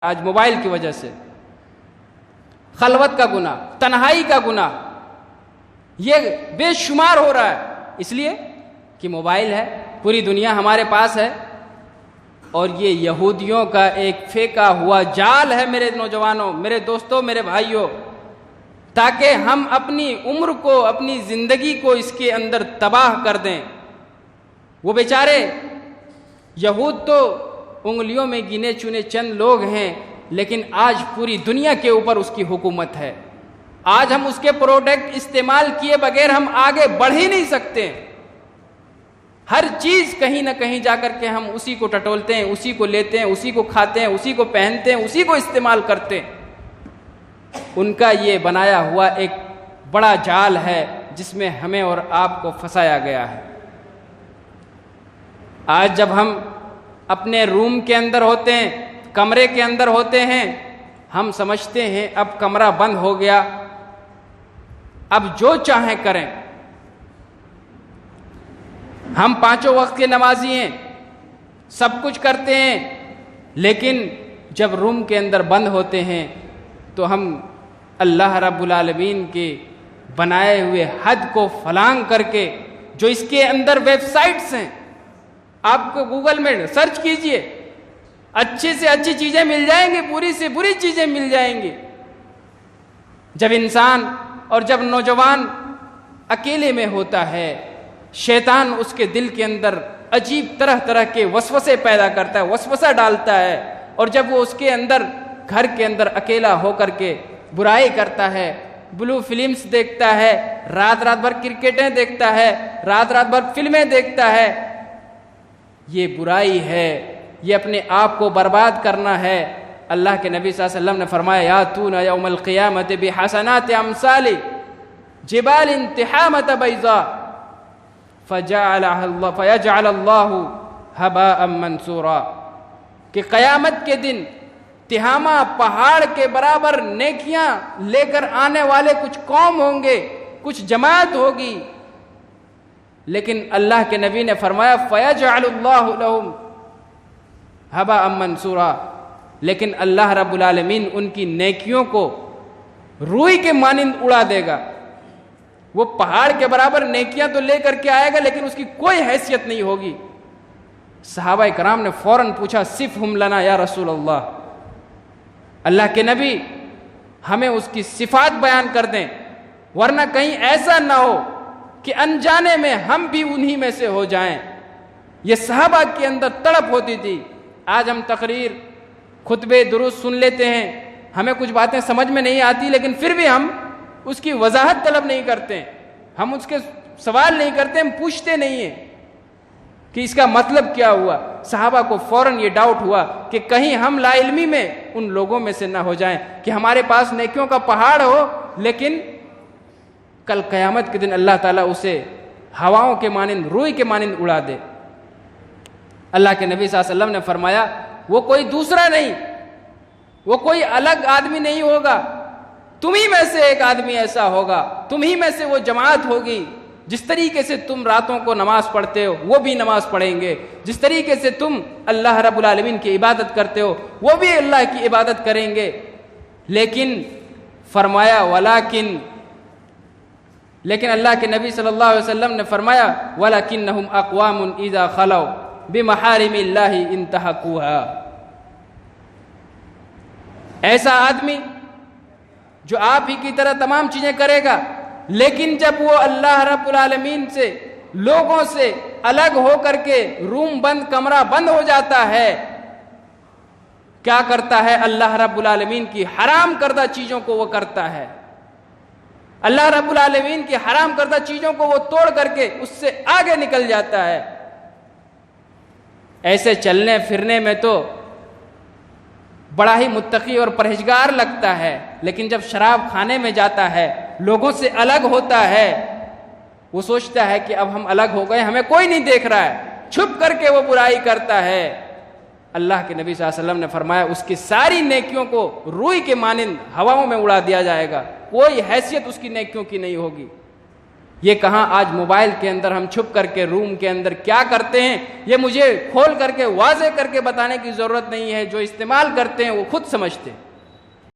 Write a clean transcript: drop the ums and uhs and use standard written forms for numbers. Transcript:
آج موبائل کی وجہ سے خلوت کا گناہ، تنہائی کا گناہ یہ بے شمار ہو رہا ہے، اس لیے کہ موبائل ہے، پوری دنیا ہمارے پاس ہے، اور یہ یہودیوں کا ایک پھینکا ہوا جال ہے میرے نوجوانوں، میرے دوستوں، میرے بھائیوں، تاکہ ہم اپنی عمر کو، اپنی زندگی کو اس کے اندر تباہ کر دیں۔ وہ بیچارے یہود تو انگلیوں میں گنے چنے چند لوگ ہیں، لیکن آج پوری دنیا کے اوپر اس کی حکومت ہے۔ آج ہم اس کے پروڈکٹ استعمال کیے بغیر ہم آگے بڑھ ہی نہیں سکتے۔ ہر چیز کہیں نہ کہیں جا کر کے ہم اسی کو ٹٹولتے ہیں، اسی کو لیتے ہیں، اسی کو کھاتے ہیں، اسی کو پہنتے ہیں، اسی کو استعمال کرتے ہیں۔ ان کا یہ بنایا ہوا ایک بڑا جال ہے جس میں ہمیں اور آپ کو پھنسایا گیا ہے۔ آج جب ہم اپنے روم کے اندر ہوتے ہیں، کمرے کے اندر ہوتے ہیں، ہم سمجھتے ہیں اب کمرہ بند ہو گیا، اب جو چاہیں کریں۔ ہم پانچوں وقت کے نمازی ہیں، سب کچھ کرتے ہیں، لیکن جب روم کے اندر بند ہوتے ہیں تو ہم اللہ رب العالمین کے بنائے ہوئے حد کو فلانگ کر کے، جو اس کے اندر ویب سائٹس ہیں، آپ کو گوگل میں سرچ کیجئے، اچھی سے اچھی چیزیں مل جائیں گی، بری سے بری چیزیں مل جائیں گی۔ جب انسان اور جب نوجوان اکیلے میں ہوتا ہے، شیطان اس کے دل کے اندر عجیب طرح طرح کے وسوسے پیدا کرتا ہے، وسوسہ ڈالتا ہے، اور جب وہ اس کے اندر گھر کے اندر اکیلا ہو کر کے برائی کرتا ہے، بلو فلمز دیکھتا ہے، رات رات بھر کرکٹیں دیکھتا ہے، رات رات بھر فلمیں دیکھتا ہے، یہ برائی ہے، یہ اپنے آپ کو برباد کرنا ہے۔ اللہ کے نبی صلی اللہ علیہ وسلم نے فرمایا یاتون یوم القیامت بحسنات امثال جبال تحامۃ بیضاء فیجعل اللہ ہباء منثورا، کہ قیامت کے دن تہامہ پہاڑ کے برابر نیکیاں لے کر آنے والے کچھ قوم ہوں گے، کچھ جماعت ہوگی، لیکن اللہ کے نبی نے فرمایا فَيَجْعَلُ اللَّهُ لَهُمْ هَبَاءً مَنْثُورًا، لیکن اللہ رب العالمین ان کی نیکیوں کو روئی کے مانند اڑا دے گا۔ وہ پہاڑ کے برابر نیکیاں تو لے کر کے آئے گا، لیکن اس کی کوئی حیثیت نہیں ہوگی۔ صحابہ کرام نے فوراً پوچھا صفہم لنا یا رسول اللہ، اللہ کے نبی ہمیں اس کی صفات بیان کر دیں، ورنہ کہیں ایسا نہ ہو کہ انجانے میں ہم بھی انہی میں سے ہو جائیں۔ یہ صحابہ کے اندر تڑپ ہوتی تھی۔ آج ہم تقریر، خطبے، دروس سن لیتے ہیں، ہمیں کچھ باتیں سمجھ میں نہیں آتی، لیکن پھر بھی ہم اس کی وضاحت طلب نہیں کرتے، ہم اس کے سوال نہیں کرتے، ہم پوچھتے نہیں ہیں کہ اس کا مطلب کیا ہوا۔ صحابہ کو فوراً یہ ڈاؤٹ ہوا کہ کہیں ہم لا علمی میں ان لوگوں میں سے نہ ہو جائیں کہ ہمارے پاس نیکیوں کا پہاڑ ہو، لیکن کل قیامت کے دن اللہ تعالیٰ اسے ہواؤں کے مانند، روئی کے مانند اڑا دے۔ اللہ کے نبی صلی اللہ علیہ وسلم نے فرمایا وہ کوئی دوسرا نہیں، وہ کوئی الگ آدمی نہیں ہوگا، تمہیں میں سے ایک آدمی ایسا ہوگا، تمہیں میں سے وہ جماعت ہوگی، جس طریقے سے تم راتوں کو نماز پڑھتے ہو وہ بھی نماز پڑھیں گے، جس طریقے سے تم اللہ رب العالمین کی عبادت کرتے ہو وہ بھی اللہ کی عبادت کریں گے۔ لیکن فرمایا لیکن اللہ کے نبی صلی اللہ علیہ وسلم نے فرمایا وَلَكِنَّهُمْ أَقْوَامٌ إِذَا خَلَوْا بِمَحَارِمِ اللَّهِ انتهكوها، ایسا آدمی جو آپ ہی کی طرح تمام چیزیں کرے گا، لیکن جب وہ اللہ رب العالمین سے، لوگوں سے الگ ہو کر کے روم بند، کمرہ بند ہو جاتا ہے، کیا کرتا ہے؟ اللہ رب العالمین کی حرام کردہ چیزوں کو وہ کرتا ہے، اللہ رب العالمین کی حرام کردہ چیزوں کو وہ توڑ کر کے اس سے آگے نکل جاتا ہے۔ ایسے چلنے پھرنے میں تو بڑا ہی متقی اور پرہیزگار لگتا ہے، لیکن جب شراب کھانے میں جاتا ہے، لوگوں سے الگ ہوتا ہے، وہ سوچتا ہے کہ اب ہم الگ ہو گئے، ہمیں کوئی نہیں دیکھ رہا ہے، چھپ کر کے وہ برائی کرتا ہے۔ اللہ کے نبی صلی اللہ علیہ وسلم نے فرمایا اس کی ساری نیکیوں کو روئی کے مانند ہواؤں میں اڑا دیا جائے گا، کوئی حیثیت اس کی نیکیوں کی نہیں ہوگی۔ یہ کہاں آج موبائل کے اندر ہم چھپ کر کے روم کے اندر کیا کرتے ہیں یہ مجھے کھول کر کے واضح کر کے بتانے کی ضرورت نہیں ہے، جو استعمال کرتے ہیں وہ خود سمجھتے ہیں۔